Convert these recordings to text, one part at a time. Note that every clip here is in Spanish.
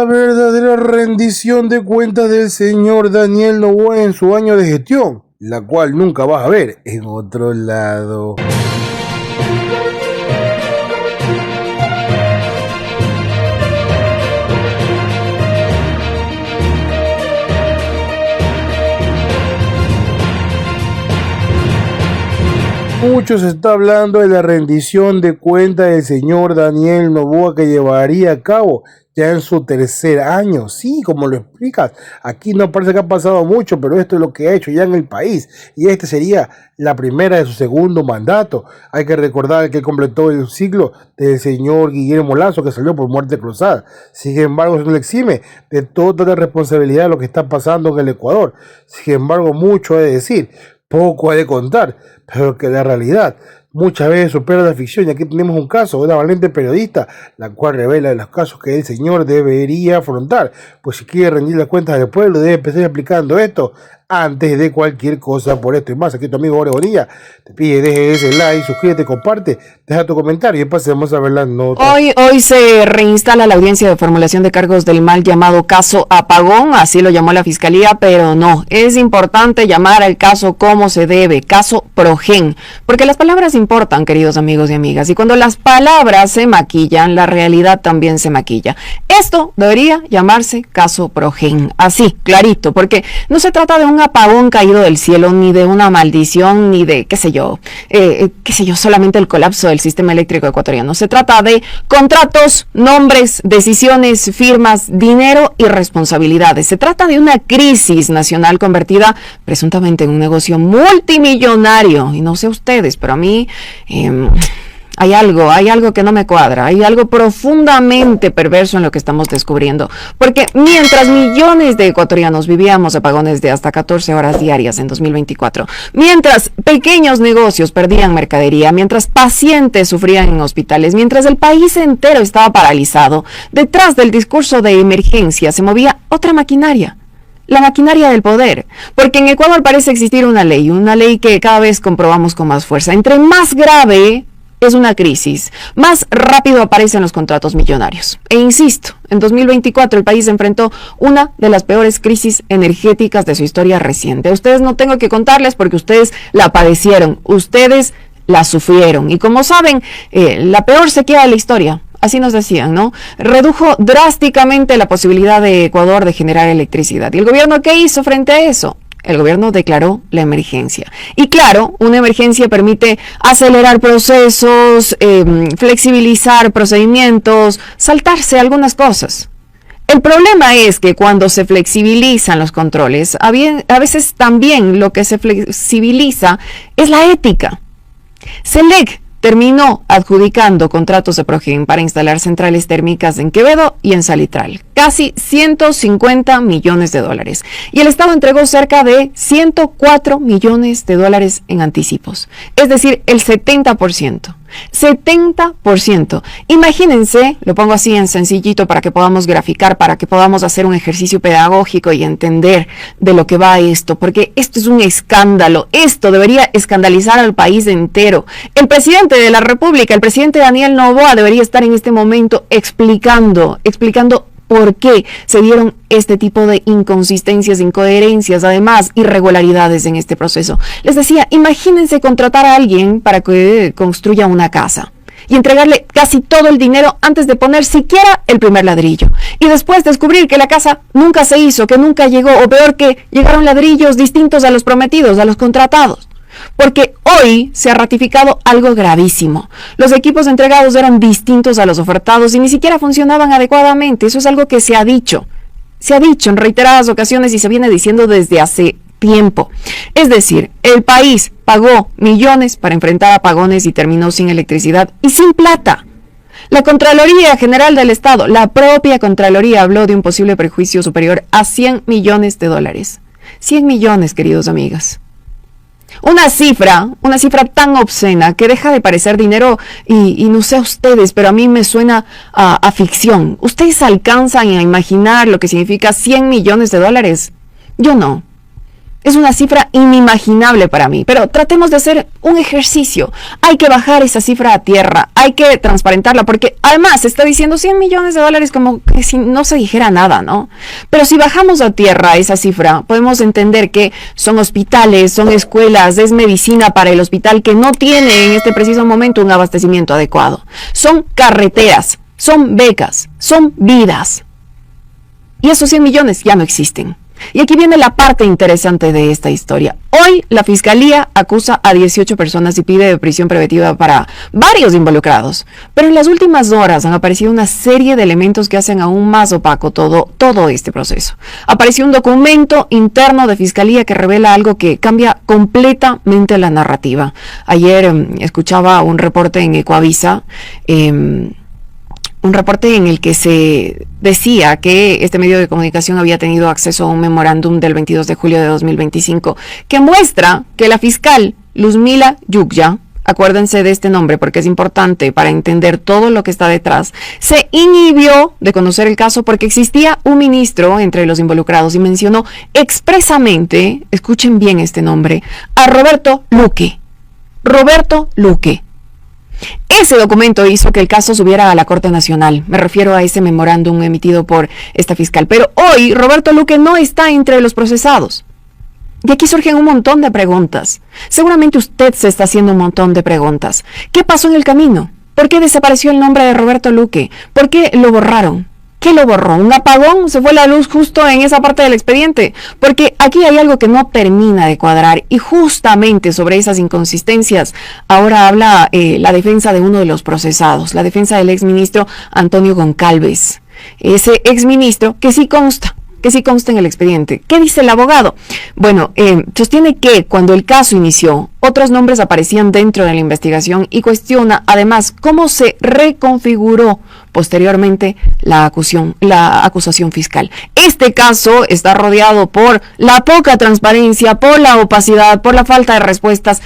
La verdadera rendición de cuentas del señor Daniel Noboa en su año de gestión, la cual nunca vas a ver en otro lado. Mucho se está hablando de la rendición de cuentas del señor Daniel Noboa que llevaría a cabo ya en su tercer año. Sí, como lo explicas, aquí no parece que ha pasado mucho, pero esto es lo que ha hecho ya en el país y este sería la primera de su segundo mandato. Hay que recordar que completó el ciclo del señor Guillermo Lasso, que salió por muerte cruzada. Sin embargo, eso no le exime de toda la responsabilidad de lo que está pasando en el Ecuador. Sin embargo, mucho hay de decir, poco hay de contar, pero que la realidad muchas veces supera la ficción. Y aquí tenemos un caso de una valiente periodista, la cual revela los casos que el señor debería afrontar. Pues si quiere rendir las cuentas del pueblo, debe empezar explicando esto antes de cualquier cosa. Por esto y más, aquí tu amigo Jorge Bonilla te pide, deje ese like, suscríbete, comparte, deja tu comentario y pasemos a ver las notas. Hoy se reinstala la audiencia de formulación de cargos del mal llamado caso Apagón, así lo llamó la fiscalía, pero no, es importante llamar al caso como se debe, caso Progen, porque las palabras importan, queridos amigos y amigas, y cuando las palabras se maquillan, la realidad también se maquilla. Esto debería llamarse caso Progen, así, clarito, porque no se trata de un apagón caído del cielo, ni de una maldición, ni de, qué sé yo, solamente el colapso del sistema eléctrico ecuatoriano. Se trata de contratos, nombres, decisiones, firmas, dinero y responsabilidades. Se trata de una crisis nacional convertida presuntamente en un negocio multimillonario. Y no sé ustedes, pero a mí hay algo que no me cuadra, hay algo profundamente perverso en lo que estamos descubriendo, porque mientras millones de ecuatorianos vivíamos apagones de hasta 14 horas diarias en 2024, mientras pequeños negocios perdían mercadería, mientras pacientes sufrían en hospitales, mientras el país entero estaba paralizado, detrás del discurso de emergencia se movía otra maquinaria. La maquinaria del poder, porque en Ecuador parece existir una ley que cada vez comprobamos con más fuerza. Entre más grave es una crisis, más rápido aparecen los contratos millonarios. E insisto, en 2024 el país enfrentó una de las peores crisis energéticas de su historia reciente. A ustedes no tengo que contarles porque ustedes la padecieron, ustedes la sufrieron. Y como saben, la peor sequía de la historia, así nos decían, ¿no? Redujo drásticamente la posibilidad de Ecuador de generar electricidad. ¿Y el gobierno qué hizo frente a eso? El gobierno declaró la emergencia. Y claro, una emergencia permite acelerar procesos, flexibilizar procedimientos, saltarse algunas cosas. El problema es que cuando se flexibilizan los controles, a veces también lo que se flexibiliza es la ética. SELEC terminó adjudicando contratos de Progen para instalar centrales térmicas en Quevedo y en Salitral, casi 150 millones de dólares. Y el Estado entregó cerca de 104 millones de dólares en anticipos, es decir, el 70%. 70%. Imagínense, lo pongo así en sencillito para que podamos graficar, para que podamos hacer un ejercicio pedagógico y entender de lo que va esto, porque esto es un escándalo, esto debería escandalizar al país entero. El presidente de la República, el presidente Daniel Noboa, debería estar en este momento explicando por qué se dieron este tipo de inconsistencias, incoherencias, además irregularidades en este proceso. Les decía, imagínense contratar a alguien para que construya una casa y entregarle casi todo el dinero antes de poner siquiera el primer ladrillo. Y después descubrir que la casa nunca se hizo, que nunca llegó, o peor, que llegaron ladrillos distintos a los prometidos, a los contratados. Porque hoy se ha ratificado algo gravísimo. Los equipos entregados eran distintos a los ofertados y ni siquiera funcionaban adecuadamente. Eso es algo que se ha dicho en reiteradas ocasiones y se viene diciendo desde hace tiempo. Es decir, el país pagó millones para enfrentar apagones y terminó sin electricidad y sin plata. La Contraloría General del Estado, la propia Contraloría, habló de un posible perjuicio superior a 100 millones de dólares. 100 millones, queridos amigas. Una cifra tan obscena que deja de parecer dinero y no sé a ustedes, pero a mí me suena a ficción. ¿Ustedes alcanzan a imaginar lo que significa 100 millones de dólares? Yo no. Es una cifra inimaginable para mí, pero tratemos de hacer un ejercicio. Hay que bajar esa cifra a tierra, hay que transparentarla, porque además se está diciendo $100 millones como que si no se dijera nada, ¿no? Pero si bajamos a tierra esa cifra, podemos entender que son hospitales, son escuelas, es medicina para el hospital que no tiene en este preciso momento un abastecimiento adecuado. Son carreteras, son becas, son vidas. Y esos 100 millones ya no existen. Y aquí viene la parte interesante de esta historia. Hoy la Fiscalía acusa a 18 personas y pide prisión preventiva para varios involucrados. Pero en las últimas horas han aparecido una serie de elementos que hacen aún más opaco todo este proceso. Apareció un documento interno de Fiscalía que revela algo que cambia completamente la narrativa. Ayer escuchaba un reporte en Ecoavisa, un reporte en el que se decía que este medio de comunicación había tenido acceso a un memorándum del 22 de julio de 2025 que muestra que la fiscal Luzmila Yukya, acuérdense de este nombre porque es importante para entender todo lo que está detrás, se inhibió de conocer el caso porque existía un ministro entre los involucrados y mencionó expresamente, escuchen bien este nombre, a Roberto Luque. Roberto Luque. Ese documento hizo que el caso subiera a la Corte Nacional. Me refiero a ese memorándum emitido por esta fiscal. Pero hoy Roberto Luque no está entre los procesados. Y aquí surgen un montón de preguntas. Seguramente usted se está haciendo un montón de preguntas. ¿Qué pasó en el camino? ¿Por qué desapareció el nombre de Roberto Luque? ¿Por qué lo borraron? ¿Qué lo borró? ¿Un apagón? ¿Se fue la luz justo en esa parte del expediente? Porque aquí hay algo que no termina de cuadrar y justamente sobre esas inconsistencias ahora habla la defensa de uno de los procesados, la defensa del exministro Antonio Goncalves. Ese exministro que sí consta en el expediente. ¿Qué dice el abogado? Bueno, sostiene que cuando el caso inició, otros nombres aparecían dentro de la investigación y cuestiona además cómo se reconfiguró posteriormente la acusación fiscal. Este caso está rodeado por la poca transparencia, por la opacidad, por la falta de respuestas,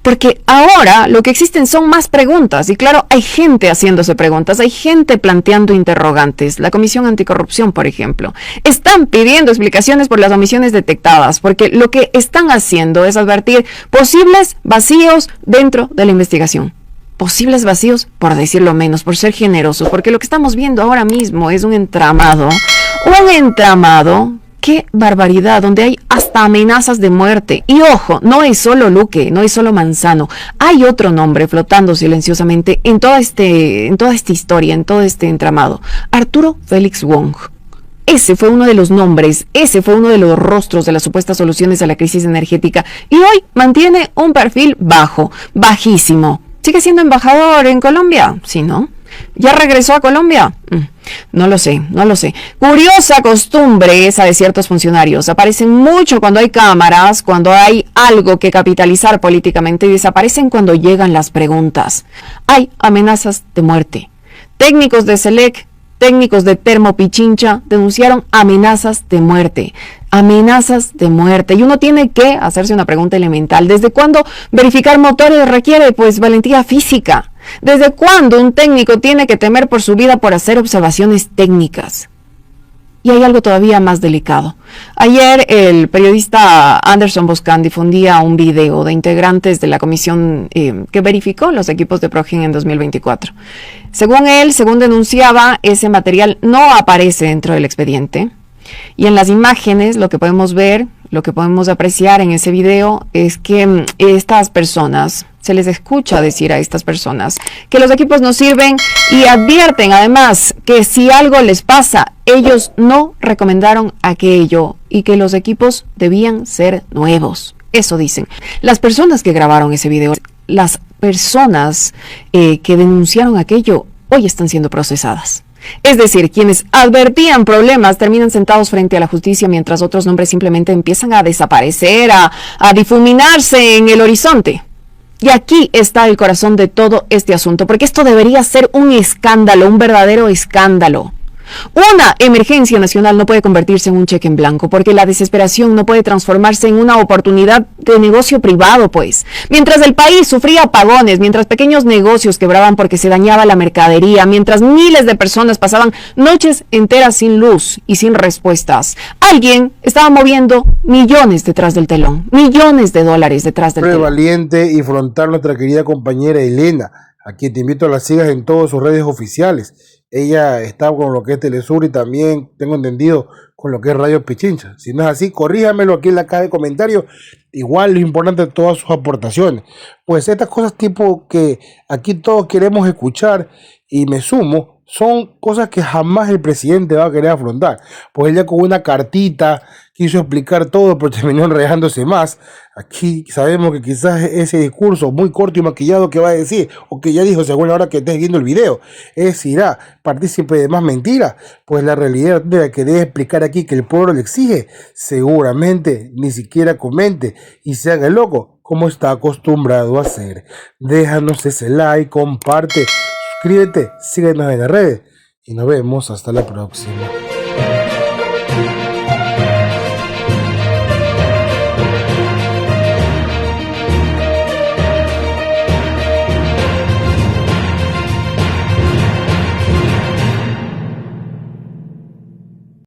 porque ahora lo que existen son más preguntas y claro, hay gente haciéndose preguntas, hay gente planteando interrogantes. La Comisión Anticorrupción, por ejemplo, están pidiendo explicaciones por las omisiones detectadas, porque lo que están haciendo es advertir posibles vacíos dentro de la investigación. Posibles vacíos, por decirlo menos, por ser generosos, porque lo que estamos viendo ahora mismo es un entramado, qué barbaridad, donde hay hasta amenazas de muerte. Y ojo, no es solo Luque, no es solo Manzano, hay otro nombre flotando silenciosamente en toda esta historia, en todo este entramado, Arturo Félix Wong. Ese fue uno de los nombres, ese fue uno de los rostros de las supuestas soluciones a la crisis energética y hoy mantiene un perfil bajísimo. ¿Sigue siendo embajador en Colombia? Sí, ¿no? ¿Ya regresó a Colombia? No lo sé. Curiosa costumbre esa de ciertos funcionarios. Aparecen mucho cuando hay cámaras, cuando hay algo que capitalizar políticamente y desaparecen cuando llegan las preguntas. Hay amenazas de muerte. Técnicos de SELEC, técnicos de Termopichincha denunciaron amenazas de muerte. Y uno tiene que hacerse una pregunta elemental. ¿Desde cuándo verificar motores requiere valentía física? ¿Desde cuándo un técnico tiene que temer por su vida por hacer observaciones técnicas? Y hay algo todavía más delicado. Ayer el periodista Anderson Boscan difundía un video de integrantes de la comisión que verificó los equipos de Progen en 2024. Según él, según denunciaba, ese material no aparece dentro del expediente. Y en las imágenes lo que podemos ver, lo que podemos apreciar en ese video es que estas personas, se les escucha decir a estas personas que los equipos no sirven y advierten además que si algo les pasa, ellos no recomendaron aquello y que los equipos debían ser nuevos. Eso dicen. Las personas que grabaron ese video, las personas que denunciaron aquello, hoy están siendo procesadas. Es decir, quienes advertían problemas terminan sentados frente a la justicia mientras otros nombres simplemente empiezan a desaparecer, a difuminarse en el horizonte. Y aquí está el corazón de todo este asunto, porque esto debería ser un escándalo, un verdadero escándalo. Una emergencia nacional no puede convertirse en un cheque en blanco, porque la desesperación no puede transformarse en una oportunidad de negocio privado, pues. Mientras el país sufría apagones, mientras pequeños negocios quebraban porque se dañaba la mercadería, mientras miles de personas pasaban noches enteras sin luz y sin respuestas, alguien estaba moviendo millones detrás del telón, millones de dólares detrás del telón. Valiente y frontal nuestra querida compañera Elena, a quien te invito a la sigas en todas sus redes oficiales. Ella está con lo que es Telesur y también, tengo entendido, con lo que es Radio Pichincha. Si no es así, corríjamelo aquí en la caja de comentarios. Igual lo importante de todas sus aportaciones. Pues estas cosas tipo que aquí todos queremos escuchar y me sumo, son cosas que jamás el presidente va a querer afrontar. Pues él ya con una cartita quiso explicar todo, pero terminó enredándose más. Aquí sabemos que quizás ese discurso muy corto y maquillado que va a decir, o que ya dijo según la hora que estés viendo el video, será partícipe de más mentiras. Pues la realidad de la que debe explicar aquí que el pueblo le exige, seguramente ni siquiera comente y se haga el loco, como está acostumbrado a hacer. Déjanos ese like, comparte, suscríbete, síguenos en las redes y nos vemos hasta la próxima.